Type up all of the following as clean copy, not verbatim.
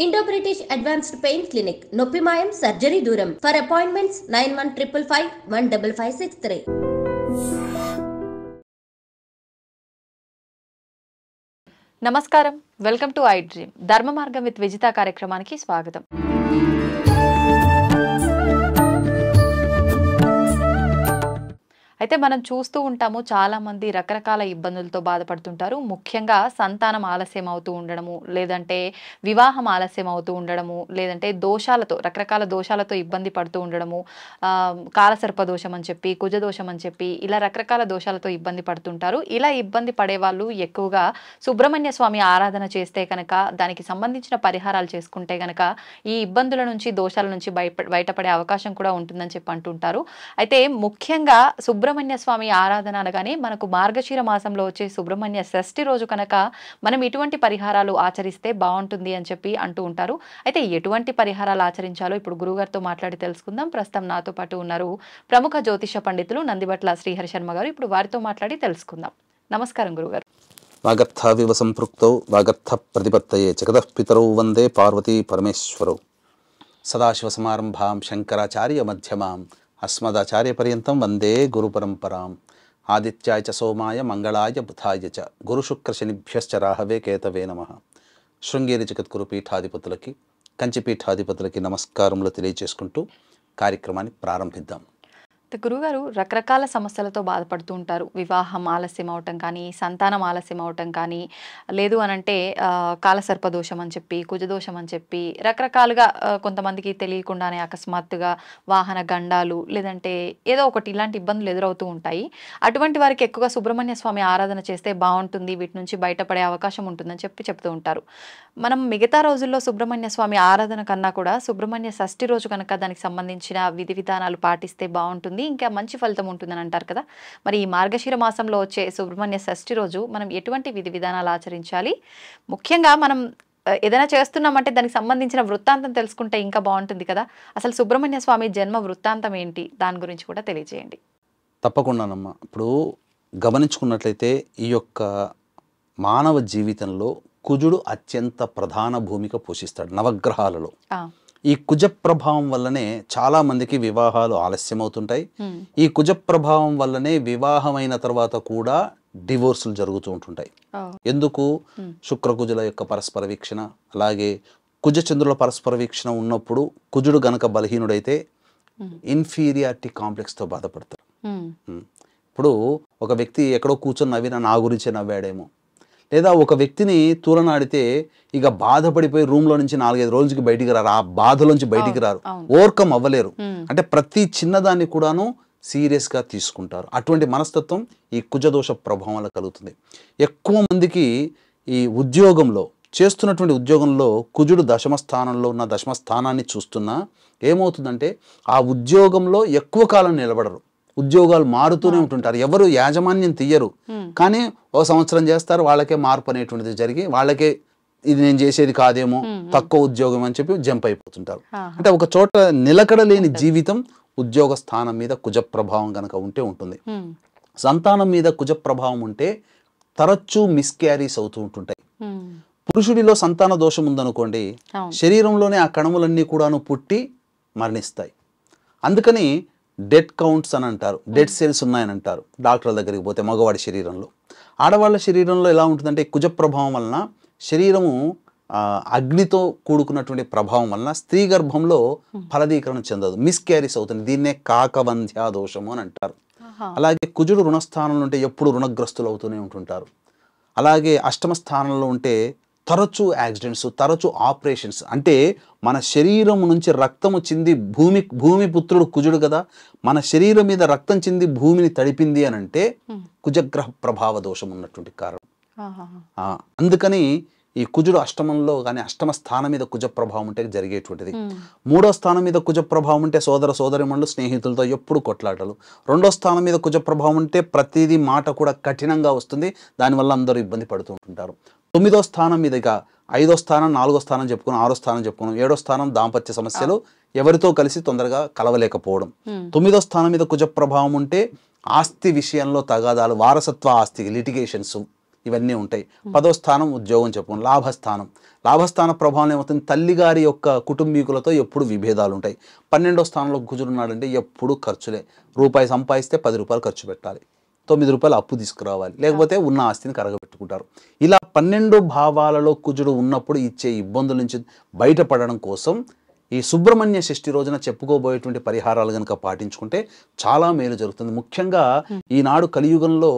Indo British advanced pain clinic నొప్పిమాయం surgery దూరం for appointments 9155515563. నమస్కారం, వెల్కమ్ టు ఐ డ్రీమ్. ధర్మ మార్గం విత్ విజిత కార్యక్రమానికి స్వాగతం. అయితే మనం చూస్తూ ఉంటాము, చాలామంది రకరకాల ఇబ్బందులతో బాధపడుతుంటారు. ముఖ్యంగా సంతానం ఆలస్యం అవుతూ ఉండడము, లేదంటే వివాహం ఆలస్యం అవుతూ ఉండడము, లేదంటే దోషాలతో రకరకాల దోషాలతో ఇబ్బంది పడుతూ ఉండడము, కాలసర్ప దోషం అని చెప్పి, కుజదోషం అని చెప్పి, ఇలా రకరకాల దోషాలతో ఇబ్బంది పడుతుంటారు. ఇలా ఇబ్బంది పడేవాళ్ళు ఎక్కువగా సుబ్రహ్మణ్య స్వామి ఆరాధన చేస్తే కనుక, దానికి సంబంధించిన పరిహారాలు చేసుకుంటే కనుక ఈ ఇబ్బందుల నుంచి, దోషాల నుంచి బయటపడే అవకాశం కూడా ఉంటుందని చెప్పి అంటుంటారు. అయితే ముఖ్యంగా సుబ్రహ్మణ్య స్వామి ఆరాధన అనగానే మనకు మార్గశిర మాసంలో వచ్చే సుబ్రహ్మణ్య షష్ఠి రోజు కనుక మనం ఇటువంటి పరిహారాలు ఆచరిస్తే బాగుంటుంది అని చెప్పి అంటూ ఉంటారు. అయితే ఎటువంటి పరిహారాలు ఆచరించాలో ఇప్పుడు గురుగారితో మాట్లాడి తెలుసుకుందాం. ప్రస్తుతం నాతో పాటు ఉన్నారు ప్రముఖ జ్యోతిష పండితులు నందిబట్ల శ్రీహరి శర్మ గారు. ఇప్పుడు వారితో మాట్లాడి తెలుసుకుందాం. నమస్కారం గురుగారు. వాగర్థావివ సంపృక్తౌ వాగర్థ ప్రతిపత్తయే జగతః పితరౌ వందే పార్వతీ పరమేశ్వరౌ. సదాశివసమారంభాం శంకరాచార్య మధ్యమాం అస్మదాచార్య పర్యంతం వందే గురు పరంపరాం. ఆదిత్యాయ చ సోమాయ మంగళాయ బుధాయ చ గురుశుక్ర శనిభ్యశ్చ రాహవే కేతవే నమః. శృంగేరి జగద్గురు పీఠాధిపతులకి, కంచి పీఠాధిపతులకి నమస్కారములు తెలియజేసుకుంటూ కార్యక్రమాన్ని ప్రారంభిద్దాం. గురుగారు, రకరకాల సమస్యలతో బాధపడుతూ ఉంటారు. వివాహం ఆలస్యం అవటం కానీ, సంతానం ఆలస్యం అవటం కానీ, లేదు అనంటే కాలసర్పదోషం అని చెప్పి, కుజదోషం అని చెప్పి, రకరకాలుగా కొంతమందికి తెలియకుండానే అకస్మాత్తుగా వాహన గండాలు, లేదంటే ఏదో ఒకటి ఇలాంటి ఇబ్బందులు ఎదురవుతూ ఉంటాయి. అటువంటి వారికి ఎక్కువగా సుబ్రహ్మణ్య స్వామి ఆరాధన చేస్తే బాగుంటుంది, వీటి నుంచి బయటపడే అవకాశం ఉంటుందని చెప్తూ ఉంటారు. మనం మిగతా రోజుల్లో సుబ్రహ్మణ్య స్వామి ఆరాధన కన్నా కూడా సుబ్రహ్మణ్య షష్ఠి రోజు కనుక దానికి సంబంధించిన విధి విధానాలు పాటిస్తే బాగుంటుంది, ఇంకా మంచి ఫలితం ఉంటుందని అంటారు కదా. మరి ఈ మార్గశిర మాసంలో వచ్చే సుబ్రహ్మణ్య షష్ఠి రోజు మనం ఎటువంటి విధి విధానాలు ఆచరించాలి? ముఖ్యంగా మనం ఏదైనా చేస్తున్నామంటే దానికి సంబంధించిన వృత్తాంతం తెలుసుకుంటే ఇంకా బాగుంటుంది కదా. అసలు సుబ్రహ్మణ్య స్వామి జన్మ వృత్తాంతం ఏంటి, దాని గురించి కూడా తెలియజేయండి. తప్పకుండానమ్మా. ఇప్పుడు గమనించుకున్నట్లయితే ఈ యొక్క మానవ జీవితంలో కుజుడు అత్యంత ప్రధాన భూమిక పోషిస్తాడు నవగ్రహాలలో. ఈ కుజ ప్రభావం వల్లనే చాలా మందికి వివాహాలు ఆలస్యం అవుతుంటాయి. ఈ కుజ ప్రభావం వల్లనే వివాహమైన తర్వాత కూడా డివోర్సులు జరుగుతూ ఉంటుంటాయి. ఎందుకు? శుక్రకుజుల యొక్క పరస్పర వీక్షణ, అలాగే కుజ చంద్రుల పరస్పర వీక్షణ ఉన్నప్పుడు కుజుడు గనక బలహీనుడైతే ఇన్ఫీరియారిటీ కాంప్లెక్స్తో బాధపడతారు. ఇప్పుడు ఒక వ్యక్తి ఎక్కడో కూర్చొని నవ్వినా నా గురించే నవ్వాడేమో, లేదా ఒక వ్యక్తిని తూలనాడితే ఇక బాధపడిపోయి రూమ్లో నుంచి 4-5 రోజులకి బయటికి రారు, ఆ బాధలోంచి బయటికి రారు, ఓవర్కమ్ అవ్వలేరు. అంటే ప్రతి చిన్నదాన్ని కూడాను సీరియస్గా తీసుకుంటారు. అటువంటి మనస్తత్వం ఈ కుజదోష ప్రభావం వల్ల కలుగుతుంది. ఎక్కువ మందికి ఈ ఉద్యోగంలో చేస్తున్నటువంటి ఉద్యోగంలో కుజుడు దశమ స్థానంలో ఉన్న దశమ స్థానాన్ని చూస్తున్నా ఏమవుతుందంటే ఆ ఉద్యోగంలో ఎక్కువ కాలం నిలబడరు, ఉద్యోగాలు మారుతూనే ఉంటుంటారు, ఎవరు యాజమాన్యం తీయరు. కానీ ఒక సంవత్సరం చేస్తారు, వాళ్ళకే మార్పు అనేటువంటిది జరిగి వాళ్ళకే ఇది నేను చేసేది కాదేమో, తక్కువ ఉద్యోగం అని చెప్పి జంప్ అయిపోతుంటారు. అంటే ఒక చోట నిలకడలేని జీవితం ఉద్యోగ స్థానం మీద కుజ ప్రభావం కనుక ఉంటే ఉంటుంది. సంతానం మీద కుజ ప్రభావం ఉంటే తరచూ మిస్క్యారీస్ అవుతూ ఉంటుంటాయి. పురుషుడిలో సంతాన దోషం ఉందనుకోండి, శరీరంలోనే ఆ కణములన్నీ కూడాను పుట్టి మరణిస్తాయి. అందుకని డెడ్ కౌంట్స్ అని అంటారు, డెడ్ సెల్స్ ఉన్నాయని అంటారు డాక్టర్ల దగ్గరికి పోతే. మగవాడి శరీరంలో, ఆడవాళ్ళ శరీరంలో ఎలా ఉంటుందంటే కుజ ప్రభావం వలన శరీరము అగ్నితో కూడుకున్నటువంటి ప్రభావం వలన స్త్రీ గర్భంలో ఫలదీకరణ చెందదు, మిస్క్యారీస్ అవుతుంది. దీన్నే కాకవంధ్యా దోషము అని అంటారు. అలాగే కుజుడు రుణస్థానంలో ఉంటే ఎప్పుడు రుణగ్రస్తులు అవుతూనే ఉంటుంటారు. అలాగే అష్టమ స్థానంలో ఉంటే తరచూ యాక్సిడెంట్స్, తరచూ ఆపరేషన్స్. అంటే మన శరీరం నుంచి రక్తము చింది భూమి పుత్రుడు కుజుడు కదా, మన శరీరం మీద రక్తం చింది భూమిని తడిపింది అని అంటే కుజగ్రహ ప్రభావ దోషం ఉన్నటువంటి కారణం. అందుకని ఈ కుజుడు అష్టమంలో కానీ అష్టమ స్థానం మీద కుజ ప్రభావం ఉంటే జరిగేటువంటిది. 3వ స్థానం మీద కుజ ప్రభావం ఉంటే సోదర సోదరిమణులు స్నేహితులతో ఎప్పుడు కొట్లాటలు. 2వ స్థానం మీద కుజ ప్రభావం ఉంటే ప్రతిదీ మాట కూడా కఠినంగా వస్తుంది, దానివల్ల అందరూ ఇబ్బంది పడుతూ ఉంటుంటారు. 9వ స్థానం మీద ఇక 5వ స్థానం, 4వ స్థానం చెప్పుకున్నాం, 6వ స్థానం చెప్పుకున్నాం, 7వ స్థానం దాంపత్య సమస్యలు, ఎవరితో కలిసి తొందరగా కలవలేకపోవడం. 9వ స్థానం మీద కుజ ప్రభావం ఉంటే ఆస్తి విషయంలో తగాదాలు, వారసత్వ ఆస్తి లిటిగేషన్స్ ఇవన్నీ ఉంటాయి. 10వ స్థానం ఉద్యోగం చెప్పుకోండి. లాభస్థాన ప్రభావం ఏమవుతుంది, తల్లిగారి యొక్క కుటుంబీకులతో ఎప్పుడు విభేదాలు ఉంటాయి. 12వ స్థానంలో కుజుడున్నాడంటే ఎప్పుడు ఖర్చులే. రూపాయి సంపాదిస్తే 10 రూపాయలు ఖర్చు పెట్టాలి, 9 రూపాయలు అప్పు తీసుకురావాలి, లేకపోతే ఉన్న ఆస్తిని కరగబెట్టుకుంటారు. ఇలా 12 భావాలలో కుజుడు ఉన్నప్పుడు ఇచ్చే ఇబ్బందుల నుంచి బయటపడడం కోసం ఈ సుబ్రహ్మణ్య షష్ఠి రోజున చెప్పుకోబోయేటువంటి పరిహారాలు కనుక పాటించుకుంటే చాలా మేలు జరుగుతుంది. ముఖ్యంగా ఈనాడు కలియుగంలో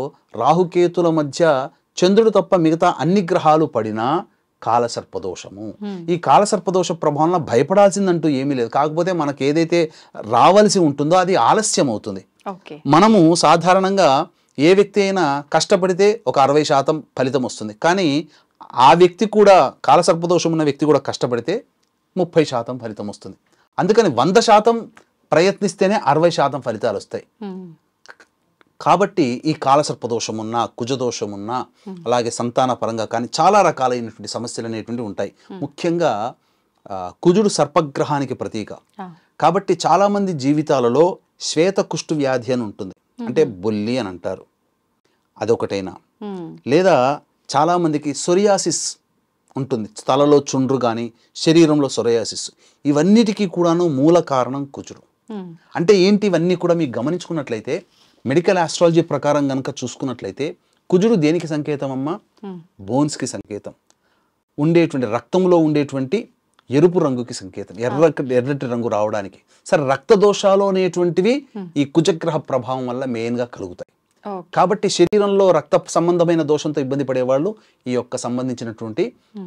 రాహుకేతుల మధ్య చంద్రుడు తప్ప మిగతా అన్ని గ్రహాలు పడినా కాలసర్పదోషము. ఈ కాలసర్పదోష ప్రభావంలో భయపడాల్సిందంటూ ఏమీ లేదు. కాకపోతే మనకు ఏదైతే రావాల్సి ఉంటుందో అది ఆలస్యం అవుతుంది. మనము సాధారణంగా ఏ వ్యక్తి అయినా కష్టపడితే ఒక 60% ఫలితం వస్తుంది. కానీ ఆ వ్యక్తి కూడా, కాలసర్పదోషం ఉన్న వ్యక్తి కూడా కష్టపడితే 30% ఫలితం వస్తుంది. అందుకని 100% ప్రయత్నిస్తేనే 60% ఫలితాలు వస్తాయి. కాబట్టి ఈ కాలసర్పదోషం ఉన్నా, కుజదోషం ఉన్నా, అలాగే సంతాన పరంగా కానీ చాలా రకాలైనటువంటి సమస్యలు అనేటువంటి ఉంటాయి. ముఖ్యంగా కుజుడు సర్పగ్రహానికి ప్రతీక కాబట్టి చాలామంది జీవితాలలో శ్వేత కుష్టు వ్యాధి అని ఉంటుంది, అంటే బొల్లి అని అంటారు, అదొకటైనా. లేదా చాలామందికి సొరియాసిస్ ఉంటుంది, తలలో చుండ్రు కానీ శరీరంలో సొరియాసిస్. ఇవన్నిటికీ కూడాను మూల కారణం కుజుడు. అంటే ఏంటి, ఇవన్నీ కూడా మీకు గమనించుకున్నట్లయితే మెడికల్ ఆస్ట్రాలజీ ప్రకారం కనుక చూసుకున్నట్లయితే కుజుడు దేనికి సంకేతం అమ్మా? బోన్స్కి సంకేతం. ఉండేటువంటి రక్తంలో ఉండేటువంటి ఎరుపు రంగుకి సంకేతం, ఎర్రటి రంగు రావడానికి. సరే, రక్త దోషాలు అనేటువంటివి ఈ కుజగ్రహ ప్రభావం వల్ల మెయిన్గా కలుగుతాయి. కాబట్టి శరీరంలో రక్త సంబంధమైన దోషంతో ఇబ్బంది పడేవాళ్ళు ఈ యొక్క సంబంధించినటువంటి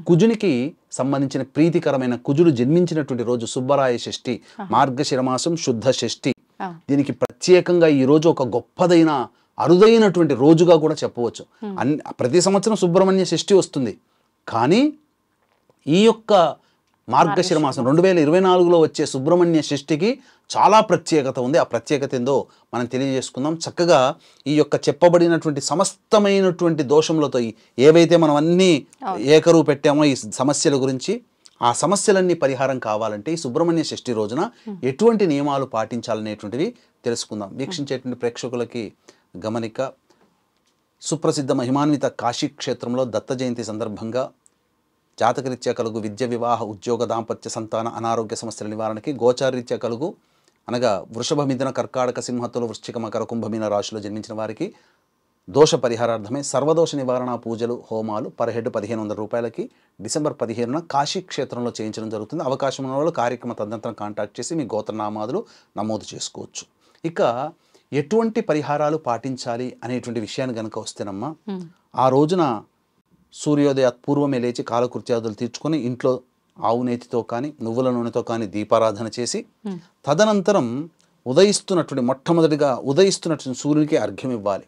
కుజునికి సంబంధించిన ప్రీతికరమైన కుజుడు జన్మించినటువంటి రోజు సుబ్బరాయ షష్ఠి, మార్గశిరమాసం శుద్ధ షష్ఠి. దీనికి ప్రత్యేకంగా ఈ రోజు ఒక గొప్పదైన అరుదైనటువంటి రోజుగా కూడా చెప్పవచ్చు. ప్రతి సంవత్సరం సుబ్రహ్మణ్య షష్ఠి వస్తుంది, కానీ ఈ యొక్క మార్గశిర మాసం 2024లో వచ్చే సుబ్రహ్మణ్య షష్ఠికి చాలా ప్రత్యేకత ఉంది. ఆ ప్రత్యేకత ఏందో మనం తెలియజేసుకుందాం. చక్కగా ఈ యొక్క చెప్పబడినటువంటి సమస్తమైనటువంటి దోషములతో ఏవైతే మనం అన్నీ ఏకరువు పెట్టామో ఈ సమస్యల గురించి, ఆ సమస్యలన్నీ పరిహారం కావాలంటే ఈ సుబ్రహ్మణ్య షష్ఠి రోజున ఎటువంటి నియమాలు పాటించాలనేటువంటివి తెలుసుకుందాం. వీక్షించేటువంటి ప్రేక్షకులకి గమనిక, సుప్రసిద్ధ మహిమాన్విత కాశీ క్షేత్రంలో దత్త జయంతి సందర్భంగా జాతకరీత్యా కలుగు విద్య, వివాహ, ఉద్యోగ, దాంపత్య, సంతాన, అనారోగ్య సమస్యల నివారణకి, గోచారరీత్యా కలుగు అనగా వృషభ, మిథున, కర్కాటక, సింహతులు, వృశ్చిక, మకర, కుంభమీన రాశిలో జన్మించిన వారికి దోష పరిహారార్థమే సర్వదోష నివారణ పూజలు, హోమాలు పర్ హెడ్ 1500 రూపాయలకి డిసెంబర్ 15న కాశీ క్షేత్రంలో చేయించడం జరుగుతుంది. అవకాశం ఉన్న వాళ్ళు కార్యక్రమ తదనంతరం కాంటాక్ట్ చేసి మీ గోత్రనామాదులు నమోదు చేసుకోవచ్చు. ఇక ఎటువంటి పరిహారాలు పాటించాలి అనేటువంటి విషయాన్ని కనుక వస్తేనమ్మా, ఆ రోజున సూర్యోదయ పూర్వమే లేచి కాలకృత్యాదులు తీర్చుకొని ఇంట్లో ఆవు నేతితో కానీ నువ్వుల నూనెతో కానీ దీపారాధన చేసి తదనంతరం మొట్టమొదటిగా ఉదయిస్తున్నటువంటి సూర్యునికి అర్ఘ్యం ఇవ్వాలి.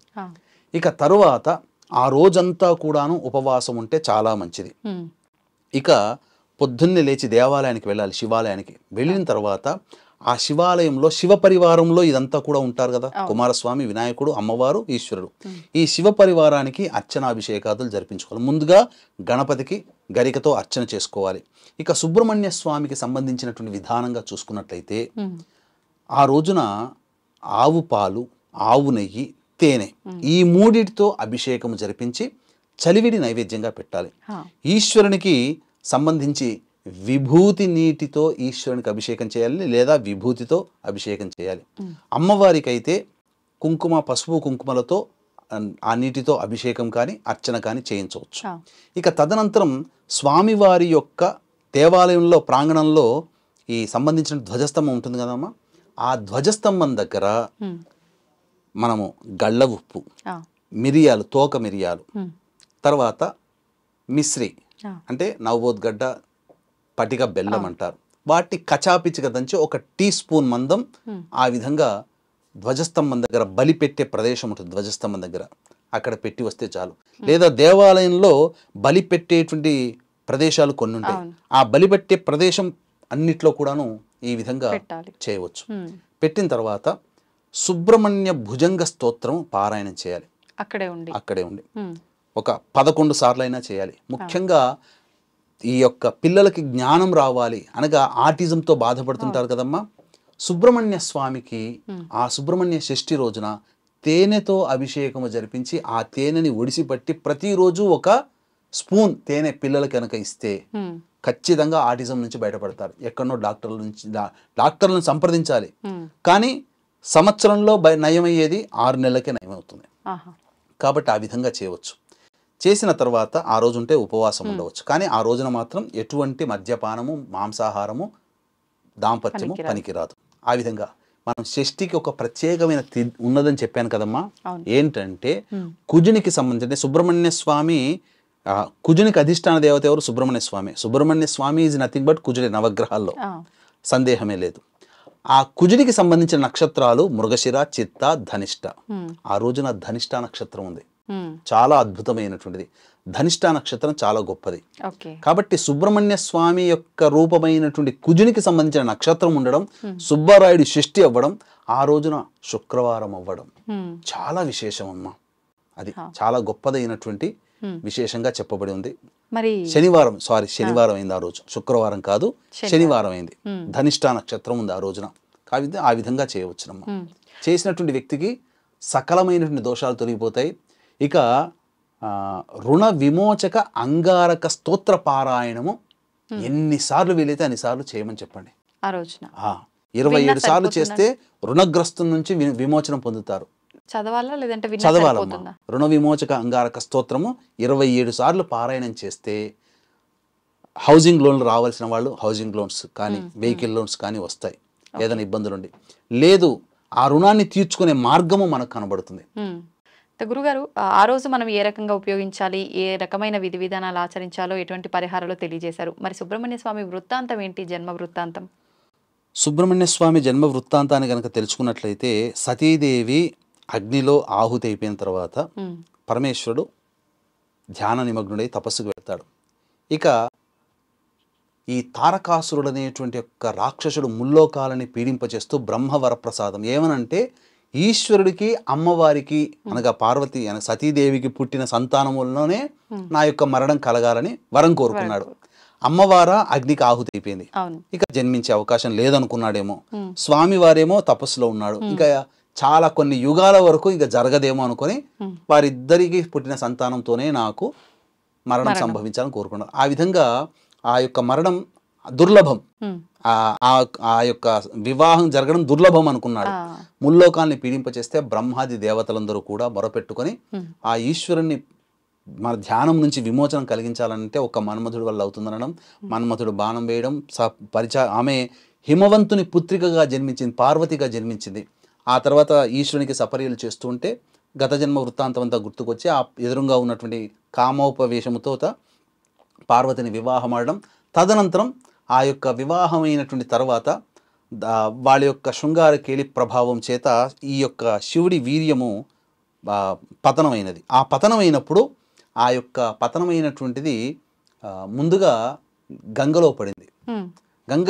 ఇక తరువాత ఆ రోజంతా కూడాను ఉపవాసం ఉంటే చాలా మంచిది. ఇక పొద్దున్నే లేచి దేవాలయానికి వెళ్ళాలి, శివాలయానికి వెళ్ళిన తర్వాత ఆ శివాలయంలో శివ పరివారంలో ఇదంతా కూడా ఉంటారు కదా, కుమారస్వామి, వినాయకుడు, అమ్మవారు, ఈశ్వరుడు. ఈ శివ పరివారానికి అర్చనాభిషేకాదులు జరిపించుకోవాలి. ముందుగా గణపతికి గరికతో అర్చన చేసుకోవాలి. ఇక సుబ్రహ్మణ్య స్వామికి సంబంధించినటువంటి విధానంగా చూసుకున్నట్లయితే ఆ రోజున ఆవు పాలు, ఆవు నెయ్యి, తేనె ఈ మూడిటితో అభిషేకం జరిపించి చలివిడి నైవేద్యంగా పెట్టాలి. ఈశ్వరునికి సంబంధించి విభూతి నీటితో ఈశ్వరునికి అభిషేకం చేయాలి, లేదా విభూతితో అభిషేకం చేయాలి. అమ్మవారికి అయితే కుంకుమ, పసుపు కుంకుమలతో ఆ నీటితో అభిషేకం కానీ అర్చన కానీ చేయించవచ్చు. ఇక తదనంతరం స్వామివారి యొక్క దేవాలయంలో ప్రాంగణంలో ఈ సంబంధించిన ధ్వజస్తంభం ఉంటుంది కదమ్మా, ఆ ధ్వజస్తంభం దగ్గర మనము గళ్ళ ఉప్పు, మిరియాలు, తోక మిరియాలు, తర్వాత మిశ్రి అంటే నవబోద్గడ్డ, పటిక బెల్లం అంటారు, వాటిని కచాపిచిగా దంచి 1 టీ స్పూన్ మందం ఆ విధంగా ధ్వజస్తంభం దగ్గర, బలి పెట్టే ప్రదేశం ఉంటుంది ధ్వజస్తంభం దగ్గర, అక్కడ పెట్టి వస్తే చాలు. లేదా దేవాలయంలో బలి పెట్టేటువంటి ప్రదేశాలు కొన్ని ఉంటాయి, ఆ బలి పెట్టే ప్రదేశం అన్నిట్లో కూడాను ఈ విధంగా చేయవచ్చు. పెట్టిన తర్వాత సుబ్రహ్మణ్య భుజంగ స్తోత్రం పారాయణం చేయాలి. అక్కడే ఉండి ఒక 11 సార్లు అయినా చేయాలి. ముఖ్యంగా ఈ యొక్క పిల్లలకి జ్ఞానం రావాలి అనగా ఆటిజంతో బాధపడుతుంటారు కదమ్మా, సుబ్రహ్మణ్య స్వామికి ఆ సుబ్రహ్మణ్య షష్ఠి రోజున తేనెతో అభిషేకము జరిపించి ఆ తేనెని ఒడిసిపట్టి ప్రతిరోజు ఒక స్పూన్ తేనె పిల్లలకి కనుక ఇస్తే ఖచ్చితంగా ఆటిజం నుంచి బయటపడతారు. ఎక్కడనో డాక్టర్లను సంప్రదించాలి, కానీ సంవత్సరంలో నయమయ్యేది 6 నెలలకే నయమవుతుంది. కాబట్టి ఆ విధంగా చేయవచ్చు. చేసిన తర్వాత ఆ రోజు ఉంటే ఉపవాసం ఉండవచ్చు, కానీ ఆ రోజున మాత్రం ఎటువంటి మద్యపానము, మాంసాహారము, దాంపత్యము పనికిరాదు. ఆ విధంగా మనం షష్ఠికి ఒక ప్రత్యేకమైన ఉన్నదని చెప్పాను కదమ్మా. ఏంటంటే కుజునికి సంబంధించి సుబ్రహ్మణ్య స్వామి, కుజునికి అధిష్టాన దేవత ఎవరు? సుబ్రహ్మణ్య స్వామి. సుబ్రహ్మణ్య స్వామి ఈజ్ నథింగ్ బట్ కుజుడి నవగ్రహాల్లో, సందేహమే లేదు. ఆ కుజుడికి సంబంధించిన నక్షత్రాలు మృగశిర, చిత్త, ధనిష్ట. ఆ రోజున ధనిష్ట నక్షత్రం ఉంది, చాలా అద్భుతమైనటువంటిది. ధనిష్ట నక్షత్రం చాలా గొప్పది. కాబట్టి సుబ్రహ్మణ్య స్వామి యొక్క రూపమైనటువంటి కుజునికి సంబంధించిన నక్షత్రం ఉండడం, సుబ్బారాయుడు షష్ఠి అవ్వడం, ఆ రోజున శుక్రవారం అవ్వడం చాలా విశేషం అమ్మా. అది చాలా గొప్పదైనటువంటి విశేషంగా చెప్పబడి ఉంది. మరి శనివారం అయింది ఆ రోజు, శుక్రవారం కాదు, శనివారం అయింది. ధనిష్ట నక్షత్రం ఉంది ఆ రోజున. కాబట్టి ఆ విధంగా చేయవచ్చునమ్మా. చేసినటువంటి వ్యక్తికి సకలమైనటువంటి దోషాలు తొలగిపోతాయి. ఇక రుణ విమోచక అంగారక స్తోత్ర పారాయణము ఎన్నిసార్లు వీలైతే అన్నిసార్లు చేయమని చెప్పండి. ఆ రోజున 27 సార్లు చేస్తే రుణగ్రస్తం నుంచి విమోచనం పొందుతారు. చదవాలా లేదంటే చదవాలమ్మా. రుణ విమోచక అంగారక స్తోత్రము 27 సార్లు పారాయణం చేస్తే హౌసింగ్ లోన్లు రావాల్సిన వాళ్ళు హౌసింగ్ లోన్స్ కానీ, వెహికల్ లోన్స్ కానీ వస్తాయి. ఏదైనా ఇబ్బందులు ఉండి లేదు, ఆ రుణాన్ని తీర్చుకునే మార్గము మనకు కనబడుతుంది. గురుగారు, ఆ రోజు మనం ఏ రకంగా ఉపయోగించాలి, ఏ రకమైన విధి విధానాలు ఆచరించాలో, ఎటువంటి పరిహారాలు తెలియజేశారు. మరి సుబ్రహ్మణ్య స్వామి వృత్తాంతం ఏంటి, జన్మ వృత్తాంతం? సుబ్రహ్మణ్య స్వామి జన్మ వృత్తాంతాన్ని కనుక తెలుసుకున్నట్లయితే, సతీదేవి అగ్నిలో ఆహుతి అయిపోయిన తర్వాత పరమేశ్వరుడు ధ్యాన నిమగ్నుడై తపస్సుకు వెళ్తాడు. ఇక ఈ తారకాసురుడు అనేటువంటి యొక్క రాక్షసుడు ముల్లోకాలని పీడింపచేస్తూ బ్రహ్మవరప్రసాదం ఏమనంటే, ఈశ్వరుడికి అమ్మవారికి అనగా పార్వతి సతీదేవికి పుట్టిన సంతానములలోనే నా యొక్క మరణం కలగాలని వరం కోరుకున్నాడు. అమ్మవారా అగ్నికి ఆహుతి అయిపోయింది, ఇక జన్మించే అవకాశం లేదనుకున్నాడేమో. స్వామి వారేమో తపస్సులో ఉన్నాడు, ఇంకా చాలా కొన్ని యుగాల వరకు ఇక జరగదేమో అనుకొని వారిద్దరికి పుట్టిన సంతానంతోనే నాకు మరణం సంభవించాలని కోరుకున్నాడు. ఆ విధంగా ఆ యొక్క మరణం దుర్లభం, ఆ యొక్క వివాహం జరగడం దుర్లభం అనుకున్నాడు. ముల్లోకాల్ని పీడింపచేస్తే బ్రహ్మాది దేవతలందరూ కూడా మొరపెట్టుకొని ఆ ఈశ్వరుణ్ణి మన ధ్యానం నుంచి విమోచనం కలిగించాలంటే ఒక మన్మథుడి వల్ల అవుతుందనడం, మన్మథుడు బాణం వేయడం, ఆమె హిమవంతుని పుత్రికగా జన్మించింది, పార్వతిగా జన్మించింది. ఆ తర్వాత ఈశ్వరునికి సపర్యలు చేస్తూ ఉంటే గత జన్మ వృత్తాంతం అంతా గుర్తుకొచ్చి ఆ ఎదురుగా ఉన్నటువంటి కామోపవేశముతో పార్వతిని వివాహం ఆడడం. తదనంతరం ఆ యొక్క వివాహమైనటువంటి తర్వాత వాళ్ళ యొక్క శృంగార కేలి ప్రభావం చేత ఈ యొక్క శివుడి వీర్యము పతనమైనది. ఆ పతనమైనప్పుడు ఆ యొక్క పతనమైనటువంటిది ముందుగా గంగలో పడింది. గంగ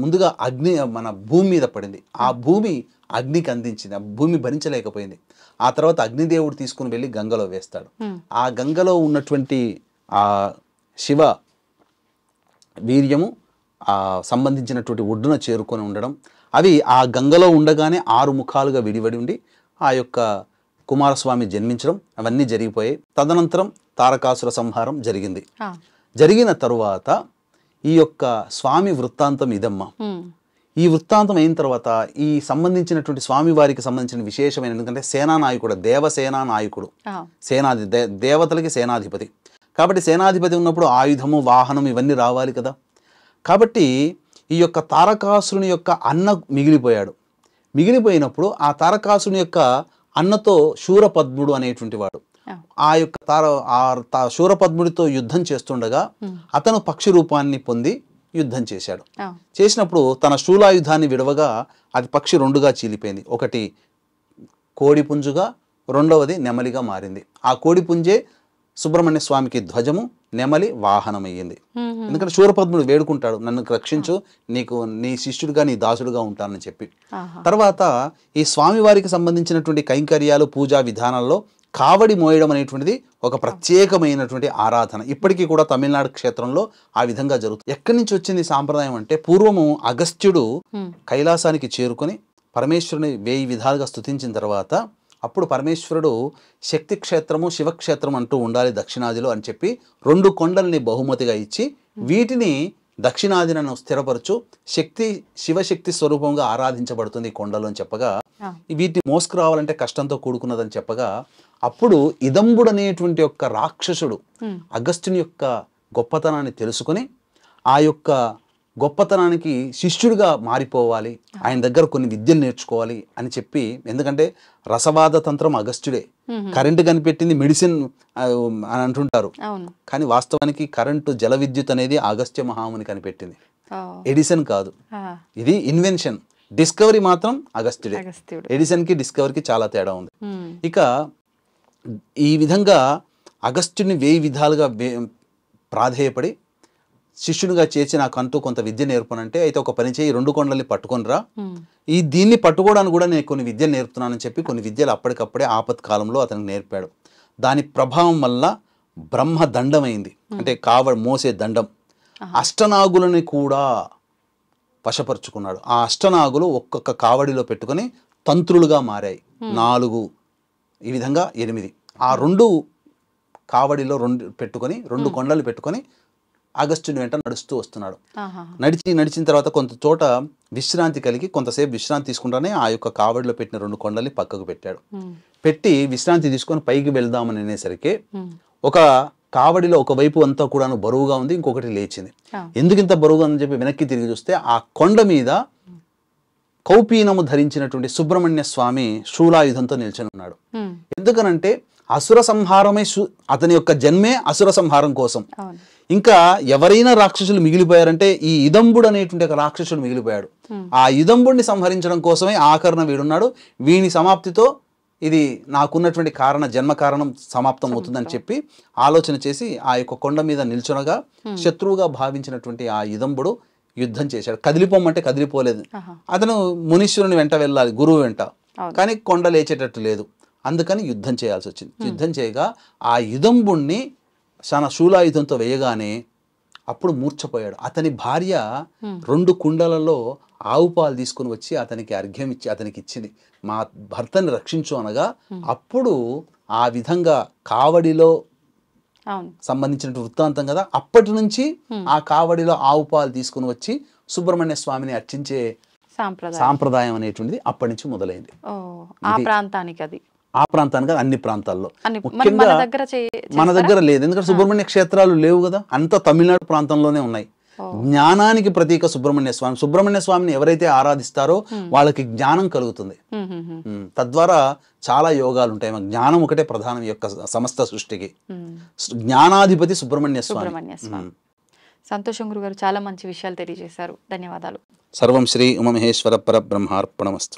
ముందుగా అగ్ని మన భూమి మీద పడింది. ఆ భూమి అగ్నికి అందించింది, ఆ భూమి భరించలేకపోయింది. ఆ తర్వాత అగ్నిదేవుడు తీసుకుని వెళ్ళి గంగలో వేస్తాడు. ఆ గంగలో ఉన్నటువంటి ఆ శివ వీర్యము సంబంధించినటువంటి ఒడ్డున చేరుకొని ఉండడం, అవి ఆ గంగలో ఉండగానే 6 ముఖాలుగా విడివడి ఉండి ఆ యొక్క కుమారస్వామి జన్మించడం, అవన్నీ జరిగిపోయాయి. తదనంతరం తారకాసుర సంహారం జరిగింది. జరిగిన తరువాత ఈ యొక్క స్వామి వృత్తాంతం ఇదమ్మా. ఈ వృత్తాంతం అయిన తర్వాత ఈ సంబంధించినటువంటి స్వామి వారికి సంబంధించిన విశేషమైన, ఎందుకంటే సేనానాయకుడు, దేవసేనా నాయకుడు, దేవతలకి సేనాధిపతి. కాబట్టి సేనాధిపతి ఉన్నప్పుడు ఆయుధము, వాహనం ఇవన్నీ రావాలి కదా. కాబట్టి ఈ యొక్క తారకాసురుని యొక్క అన్న మిగిలిపోయాడు. మిగిలిపోయినప్పుడు ఆ తారకాసురుని యొక్క అన్నతో శూరపద్ముడు అనేటువంటి వాడు ఆ యొక్క శూరపద్ముడితో యుద్ధం చేస్తుండగా అతను పక్షి రూపాన్ని పొంది యుద్ధం చేశాడు. చేసినప్పుడు తన శూలాయుధాన్ని విడవగా అది పక్షి 2గా చీలిపోయింది. ఒకటి కోడిపుంజుగా, రెండవది నెమలిగా మారింది. ఆ కోడిపుంజే సుబ్రహ్మణ్య స్వామికి ధ్వజము, నెమలి వాహనమయ్యింది. ఎందుకంటే శూరపద్ముడు వేడుకుంటాడు, నన్ను రక్షించు, నీ శిష్యుడిగా నీ దాసుడుగా ఉంటానని చెప్పి. తర్వాత ఈ స్వామివారికి సంబంధించినటువంటి కైంకర్యాలు, పూజా విధానాల్లో కావడి మోయడం అనేటువంటిది ఒక ప్రత్యేకమైనటువంటి ఆరాధన. ఇప్పటికీ కూడా తమిళనాడు క్షేత్రంలో ఆ విధంగా జరుగుతుంది. ఎక్కడి నుంచి వచ్చింది సాంప్రదాయం అంటే, పూర్వము అగస్త్యుడు కైలాసానికి చేరుకొని పరమేశ్వరుని 1000 విధాలుగా స్తుతించిన తర్వాత అప్పుడు పరమేశ్వరుడు శక్తి క్షేత్రము శివక్షేత్రం అంటూ ఉండాలి దక్షిణాదిలో అని చెప్పి 2 కొండల్ని బహుమతిగా ఇచ్చి వీటిని దక్షిణాదినను స్థిరపరచు శక్తి శివశక్తి స్వరూపంగా ఆరాధించబడుతుంది ఈ కొండలు అని చెప్పగా వీటిని మోసుకురావాలంటే కష్టంతో కూడుకున్నదని చెప్పగా అప్పుడు ఇదంబుడు అనేటువంటి యొక్క రాక్షసుడు అగస్త్యుని యొక్క గొప్పతనాన్ని తెలుసుకొని ఆ యొక్క గొప్పతనానికి శిష్యుడిగా మారిపోవాలి, ఆయన దగ్గర కొన్ని విద్యలు నేర్చుకోవాలి అని చెప్పి, ఎందుకంటే రసవాద తంత్రం అగస్త్యుడే, కరెంటు కనిపెట్టింది మెడిసిన్ అని అంటుంటారు, కానీ వాస్తవానికి కరెంటు జల విద్యుత్ అనేది అగస్త్య మహాముని కనిపెట్టింది, ఎడిసన్ కాదు. ఇది ఇన్వెన్షన్, డిస్కవరీ మాత్రం అగస్త్యుడే. ఎడిసన్కి డిస్కవరీకి చాలా తేడా ఉంది. ఇక ఈ విధంగా అగస్త్యుని 1000 విధాలుగా ప్రాధేయపడి శిష్యునిగా చేర్చి నాకంటూ కొంత విద్య నేర్పనంటే, అయితే ఒక పని చేయి, 2 కొండల్ని పట్టుకొనిరా, దీన్ని పట్టుకోవడానికి కూడా నేను కొన్ని విద్యలు నేర్పుతున్నానని చెప్పి కొన్ని విద్యలు అప్పటికప్పుడే ఆపత్కాలంలో అతనికి నేర్పాడు. దాని ప్రభావం వల్ల బ్రహ్మ దండమైంది, అంటే మోసే దండం. అష్టనాగులని కూడా వశపరుచుకున్నాడు. ఆ అష్టనాగులు ఒక్కొక్క కావడిలో పెట్టుకొని తంత్రులుగా మారాయి. 4 ఈ విధంగా 8. ఆ 2 కావడిలో 2 పెట్టుకొని 2 కొండలు పెట్టుకొని అగస్త్యుని వెంట నడుస్తూ వస్తున్నాడు. నడిచిన తర్వాత కొంత చోట విశ్రాంతి కలిగి కొంతసేపు విశ్రాంతి తీసుకుంటానే ఆ యొక్క కావడిలో పెట్టిన 2 కొండల్ని పక్కకు పెట్టాడు. పెట్టి విశ్రాంతి తీసుకొని పైకి వెళ్దామని అనేసరికి ఒక కావడిలో ఒకవైపు అంతా కూడా బరువుగా ఉంది, ఇంకొకటి లేచింది. ఎందుకు ఇంత బరువుగా అని చెప్పి వెనక్కి తిరిగి చూస్తే ఆ కొండ మీద కౌపీనము ధరించినటువంటి సుబ్రహ్మణ్య స్వామి శూలాయుధంతో నిల్చొని ఉన్నాడు. ఎందుకనంటే అసుర సంహారమే, అతని యొక్క జన్మే అసుర సంహారం కోసం. ఇంకా ఎవరైనా రాక్షసులు మిగిలిపోయారంటే ఈ ఇదంబుడు అనేటువంటి ఒక రాక్షసుడు మిగిలిపోయాడు. ఆ ఇదంబుడిని సంహరించడం కోసమే ఆకరణ వీడున్నాడు. వీని సమాప్తితో ఇది నాకున్నటువంటి జన్మ కారణం సమాప్తం అవుతుందని చెప్పి ఆలోచన చేసి ఆ యొక్క కొండ మీద నిల్చొనగా శత్రువుగా భావించినటువంటి ఆ ఇదంబుడు యుద్ధం చేశాడు. కదిలిపోమంటే కదిలిపోలేదు. అతను మునీశ్వరుని వెంట వెళ్ళాలి, గురువు వెంట, కానీ కొండ లేచేటట్టు లేదు. అందుకని యుద్ధం చేయాల్సి వచ్చింది. యుద్ధం చేయగా ఆ ఇదంబుణ్ణి తన శూలాయుధంతో వేయగానే అప్పుడు మూర్ఛపోయాడు. అతని భార్య 2 కుండలలో ఆవు పాలు తీసుకుని వచ్చి అతనికి అర్ఘ్యం ఇచ్చి అతనికి ఇచ్చింది, మా భర్తని రక్షించు అనగా అప్పుడు ఆ విధంగా కావడిలో సంబంధించిన వృత్తాంతం కదా, అప్పటి నుంచి ఆ కావడిలో ఆవు పాలు తీసుకుని వచ్చి సుబ్రహ్మణ్య స్వామిని అర్చించే సాంప్రదాయం అనేటువంటిది అప్పటి నుంచి మొదలైంది. ఆ ప్రాంతానికి అన్ని ప్రాంతాల్లో, ముఖ్యంగా మన దగ్గర లేదు, ఎందుకంటే సుబ్రహ్మణ్య క్షేత్రాలు లేవు కదా, అంతా తమిళనాడు ప్రాంతంలోనే ఉన్నాయి. జ్ఞానానికి ప్రతీక సుబ్రహ్మణ్య స్వామి. సుబ్రహ్మణ్య స్వామిని ఎవరైతే ఆరాధిస్తారో వాళ్ళకి జ్ఞానం కలుగుతుంది. తద్వారా చాలా యోగాలు ఉంటాయి. జ్ఞానం ఒకటే ప్రధానం యొక్క సమస్త సృష్టికి. జ్ఞానాధిపతి సుబ్రహ్మణ్య స్వామి. సంతోషం గురుగారు, చాలా మంచి విషయాలు తెలియజేశారు. ధన్యవాదాలు. సర్వం శ్రీ ఉమామహేశ్వర పరబ్రహ్మార్పణమస్తు.